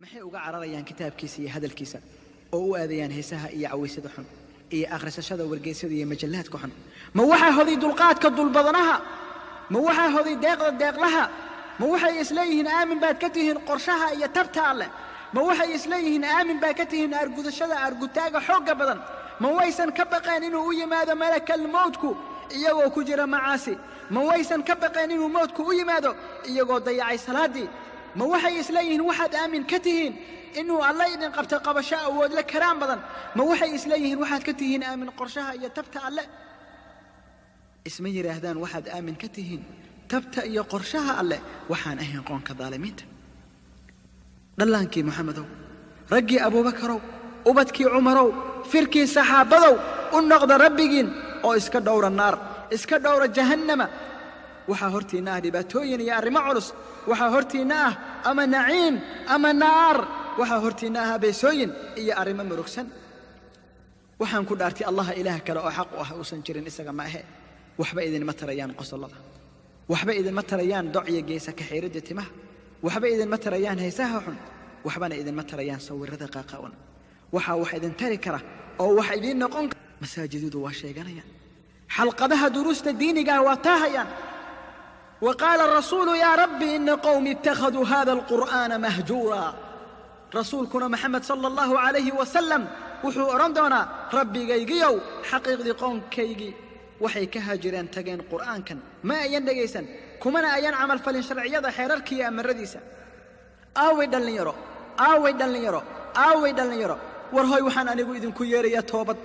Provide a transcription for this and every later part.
maxay uga cararayaan kitaabkiisa iyo hadalkiisa oo u aadayaan heesaha iyo cawaysada xun iyo akhrisashada wargeysyada iyo majallaadka xun ma waxa hoday dulqaadka dulbadanaha ma waxa hoday deeqlaha ma waxay isleeyihiin aamin baad ka tihiin qorshaha iyo tabta alle ma waxay isleeyihiin aamin baad ka tihiin argudashada argutaaga xoogga badan ma waysan ka baqeen inuu u yimaado malakal mawtku iyagoo ku jira macaasi ma waysan ka baqeen inuu mawtku u yimaado iyagoo dayacay salaadii ma waxay isleeyihiin waxaad aamin ka tihiin inuu alla idin qabto qabasho awood la karaan badan ma waxay isleeyihiin waxaad ka tihiin aamin qorshaha iyo tabta alle isma yiraahdaan waxaad aamin ka tihiin tabta iyo qorshaha alle waxaan ahayn qoonka daalimiinta dhallaankii maxamedow raggii abuubakarow ubadkii cumarow firkii saxaabadow u noqda rabbigiin oo iska dhowra naar iska dhowra jahannama waxaa hortiinna ah dhibaatooyin iyo arrimo culus waxaa hortiinna ah ama naciim ama naar waxaa hortiinna ah beesooyin iyo arrimo murugsan waxaan ku dhaartay allaha ilaah kale oo xaq u ah uusan jirin isaga ma ahe waxba idinma tarayaan qosolada waxba idinma tarayaan docya geesa ka xiiridda timaha waxba idinma tarayaan heesaha xun waxbana idinma tarayaan sawirrada qaaqaawan waxaa wax idin tari kara oo wax idin noqon kara masaajidudu waa sheeganayaan xalqadaha duruusta diiniga waa taahayaan وقال الرسول يا ربي إن قومي اتخذوا هذا القرآن مهجورا رسولكنا محمد صلى الله عليه وسلم وحو أرندونا ربي جيجيو حقيق دي قوم كيجي وحي كهاجرين تجين قرآن كان ما أين دقيسا كمنا أين عمل فلن شرعية حيراركي أمر رديسا آوي دلن يرو آوي دلن يرو آوي دلن يرو ورهوي وحان أنيقو إذن كييريا توبت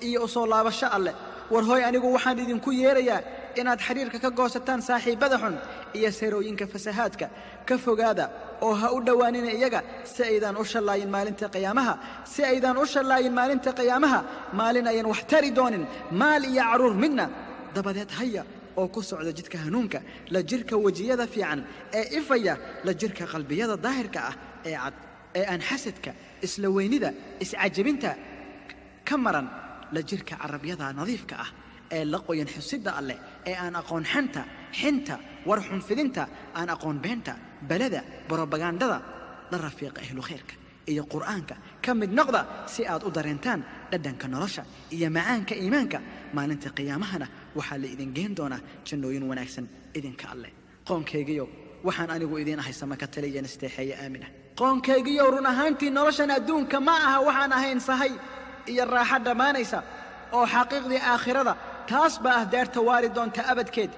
إي أصول الله بشاء الله ورهوي أنيقو وحان إذن كييريا inaad xiriirka ka goosataan saaxiibada xun iyo seerooyinka fasahaadka ka fogaada oo ha u dhawaanina iyaga si aydan u shalaayin maalinta qiyaamaha maalin ayan wax tari doonin maal iyo caruur midna dabadeed haya oo ku socda jidka hanuunka la jirka wajiyada fiican ee ifaya la jirka qalbiyada daahirka ah ee cad ee aan xasadka isla weynida iscajabinta ka maran la jirka carabyada nadiifka ah ee la qoyan xusidda alle ee aan aqoon xinta war xunfidinta aan aqoon beenta balada propagandada la rafiiqa ahlu khayrka iyo quraanka ka mid noqda si aad u dareentaan dhadhanka nolosha iyo macaanka iimaanka maalinta qiyaamahana waxaa la idin geen doonaa jannooyin wanaagsan idinka alle qoonkaygiyo waxaan anigu idin ahay samaka taliyan isteexaya aamina qoonkaygiyo run ahaantii noloshan adduunka ma aha waxaan ahayn sahay iyo raaxo dhammaanaysa oo xaqiiqdii aakhirada taas baa ah daarta waari doonta abadkeed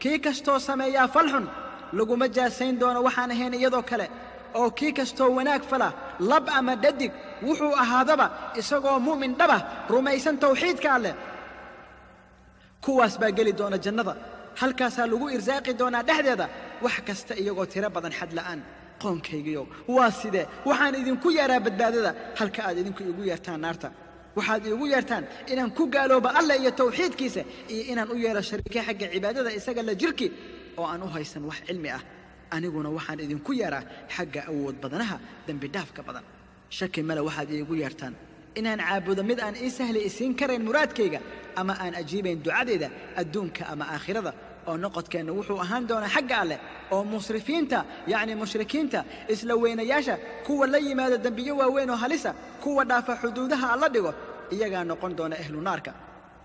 kii kastoo sameeyaa falxun laguma jaasayn doono waxaan ahayn iyadoo kale oo kii kastoo wanaag fala lab ama dhadig wuxuu ahaadaba isagoo mu'min dhaba rumaysan tawxiidka alleh kuwaas baa geli doona jannada halkaasaa lagu irsaaqi doonaa dhexdeeda wax kasta iyagoo tiro badan xad la'aan qoonkaygiyo waa sidee waxaan idinku yeeraa badbaadada halka aad idinku igu yeertaan naarta waxaad iigu yeertaan inaan ku gaalooba alle iyo tawxiidkiisa iyo inaan u yeelo shariike xagga cibaadada isaga la jirki oo aan u haysan wax cilmi ah aniguna waxaan idinku yeeraa xagga awood badanaha dembi dhaafka badan shaki male waxaad iigu yeertaan inaan caabudo mid aan ii sahli isiin karayn muraadkayga ama aan ajiibayn ducadeeda adduunka ama aakhirada oo noqodkeenna wuxuu ahaan doonaa xagga alleh oo musrifiinta yacni mushrikiinta isla weynayaasha kuwa la yimaada dembiyo waaweyn oo halisa kuwa dhaafa xuduudaha alla dhigo iyagaa noqon doona ahlu naarka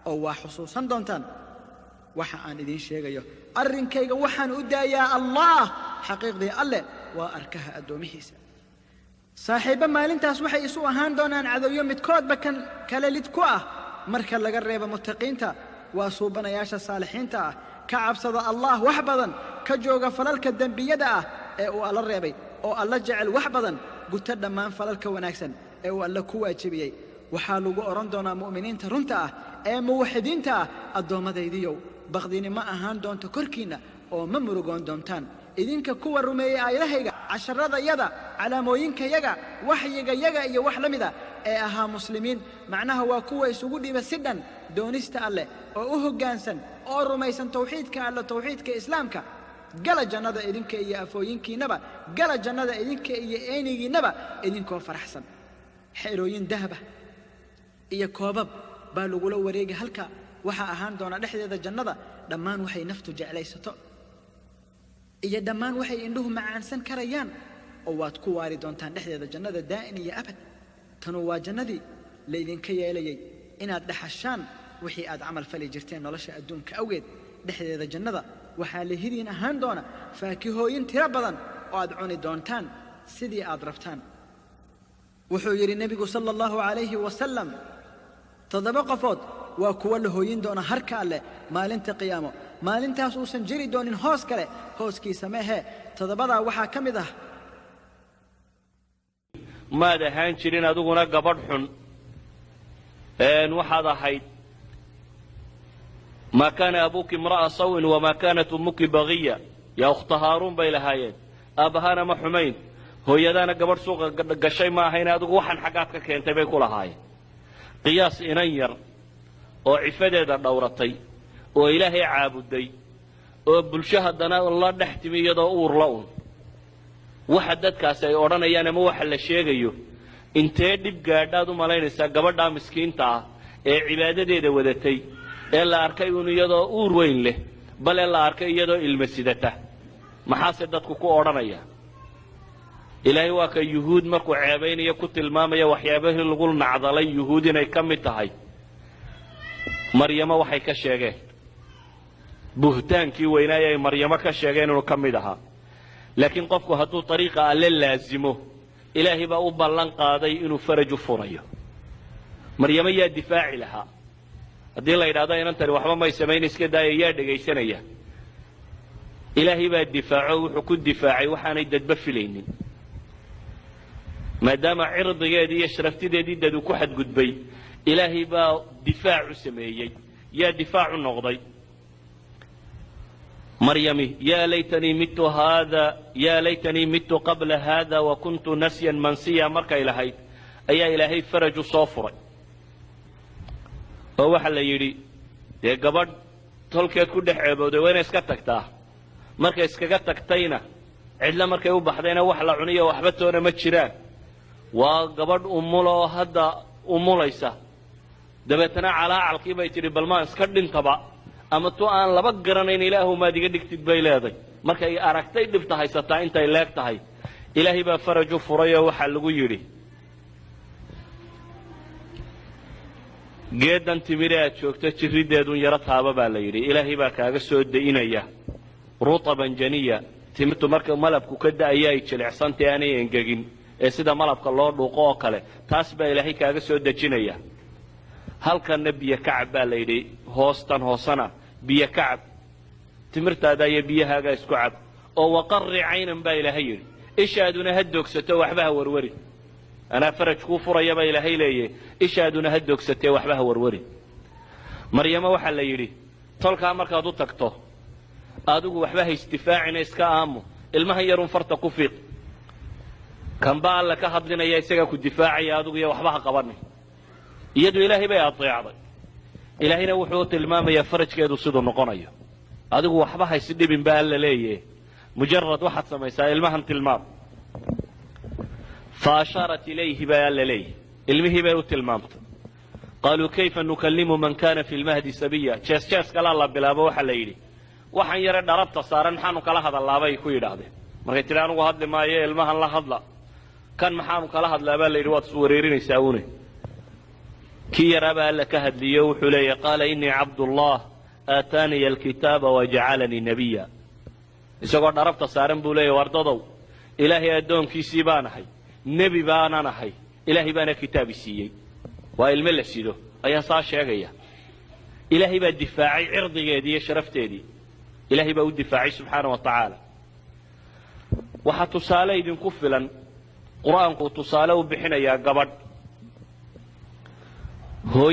oo waa xusuusan doontaan waxa aan idiin sheegayo arrinkayga waxaan u daayaa allah xaqiiqdii alleh waa arkaha addoomihiisa saaxiibba maalintaas waxay isu ahaan doonaan cadowyo midkoodba kan kale lid ku ah marka laga reebo muttaqiinta waa suubanayaasha saalixiinta ah ka cabsada allah wax badan ka jooga falalka dembiyada ah ee uu alla reebay oo alla jecel wax badan guta dhammaan falalka wanaagsan ee uu alla ku waajibiyey waxaa lagu odhan doonaa mu'miniinta runta ah ee muwaxidiinta ah addoommadaydiyow baqdini ma ahaan doonto korkiinna oo ma murugoon doontaan idinka kuwa rumeeyey aayadahayga casharadayada calaamooyinkayaga waxyigayaga iyo wax la mida ee ahaa muslimiin macnaha waa kuwa isugu dhiiba si dhan doonista alleh oo u hoggaansan oo rumaysan tawxiidka alle tawxiidka islaamka gala jannada idinka iyo afooyinkiinnaba gala jannada idinka iyo eynigiinnaba idinkoo faraxsan xeerooyin dahaba iyo koobab baa lagula wareegi halka waxaa ahaan doona dhexdeeda jannada dhammaan waxay naftu jeclaysato iyo dhammaan waxay indhuhu macaansan karayaan واد كواري دونتان دحديدا جنة دائن يا أبد تنو جندي ليدين كيالي إن دحشان وحي آد عمل فلي جرتين نلش أدون كأوجد دحديدا جنة وحاله هذين هندونا فاكهوين تربضا وأدعوني دونتان سيدي أضربتان وحير النبي صلى الله عليه وسلم تضبق فوت وكوله يندون هركا له مالنت قيامه مالنت أسوسا جري دون هوس كله هوس كي سماه تضبضا وحا كمده ماذا هانشرين أدونا قبرحن أن وحد حيد ما كان أبوك امرأة صو وما كانت أمك بغية يا أخت هارون بيلهايين أبهانا محمين هو يدانا قبر سوق قشي ما هين أدوك وحن حقاتك كنت بيكو لهاي قياس إنير وعفدة دورتي وإلهي عابدي وبالشهدنا الله نحتمي يدور لون waxadadkaas ay oranayaan ama waxa la sheegayo intee dib gaadhaad u malaynaysaa gabadha miskiinta ah ee cibaadadeeda wadatay ee la arkay inuu iyadoo uur weyn leh bal la arkay iyadoo ilma sidata maxaa dadku ku oranaya ilaahay waa ka yuhuud markuu ceebaynayo ku tilmaamaya waxyaabaha lagu nacdalay yuhuud inay ka mid tahay maryama waxay ka sheegeen buhtaankii weynaa ay maryama ka sheegeen inuu ka mid ahaa لكن قفكو هدو طريقة ألا لازمه إلهي بقى أبالان قاضي إنو فرج فريه مريم يا دفاع لها هدي الله إرادة إن أنت الوحبا ما يسمين إسكدا يا دقيسان يا إلهي بقى الدفاع وحكو الدفاعي وحانا يدد بفلين ما دام عرض يدي يشرفت دي ددو كحد قدبي إلهي بقى دفاع سميي يا دفاع النغضي مريم يا ليتني مت قبل هذا وكنت نسيا منسيا مركا إلهي أي إلهي فرج صافرا هو حل يري يا قبر تلك كل عبودة وين اسكتكتاه مركا اسكتكتينا عدلا مركا يوبحدينا وحلا عنية وحبتونا متشران وقبر أمولا هذا أموليسا دبتنا على عالقيبة يتري بالما اسكتن طبع ama tu aan laba garanayn ilaahu ma diga dhigtid bay leeday markay aragtay dhibta haysataa inta ay leeg tahay ilaahi baa faraj furayo waxa lagu yiri geedan timiraad joogta jirideedun yara taaba baa la yiri ilaahi baa kaaga soo deynaya rutaban janiya timtu marka malabku ka daayay jilicsantii aanay engegin ee sida malabka loo dhuuqo oo kale taas baa ilaahi kaaga soo dejinaya halka nabiga kacab baa la yiri hoostan hoosana biya kacab timirtaada iyo biyahaaga isku cab oo waqarri aynan baa ilaahay yiri ishaaduna hadogsato waxba warwari ana faraj ku furaya baa ilaahay leeyahay ishaaduna hadogsato waxba warwari maryama waxa la yiri tolka markaad u tagto adigu waxba istifaacina iska aamo ilmaha yarun farta ku fiiq kan baa alla ka hadlinaya isaga ku difaacaya adigu iyo waxba qabanay iyadu ilaahay bay adeecday ilaahayna wuxuu tilmaamayaa farajkeedu sidoo noqonayo adigu waxba haysi dhibin baa la leeyahay mujarrad waxaad samaysaa ilmahan tilmaam faasharat ilayhi baa la leeyahay ilmihi bay u tilmaamtay qaaluu kayfa nukallimu man kana fi almahdi sabiya jees kala la bilaabo waxa la yiri waxaan yara dharabta saaran maxaanu kala hadalaabay ku yiraahdeen markay tiraan ugu hadli maayo ilmahan la hadla kan maxaanu kala hadlaabaa la yiri waad soo wareerinaysaa uune كي ربا لك هدليه وحليه قال إني عبد الله آتاني الكتاب وجعلني نبيا إساقوا عرفت صارن بوليه وارددوا إلهي أدون كي سيبانا حي نبي بانا حي إلهي بانا كتابي سيي وإلم الله سيدو أيها صار شيئا إلهي با الدفاعي عرضي يدي شرفتي دي إلهي با الدفاعي سبحانه وتعالى وحتصالي دين كفلا قرآن قو تصالوا بحنا يا قبر هو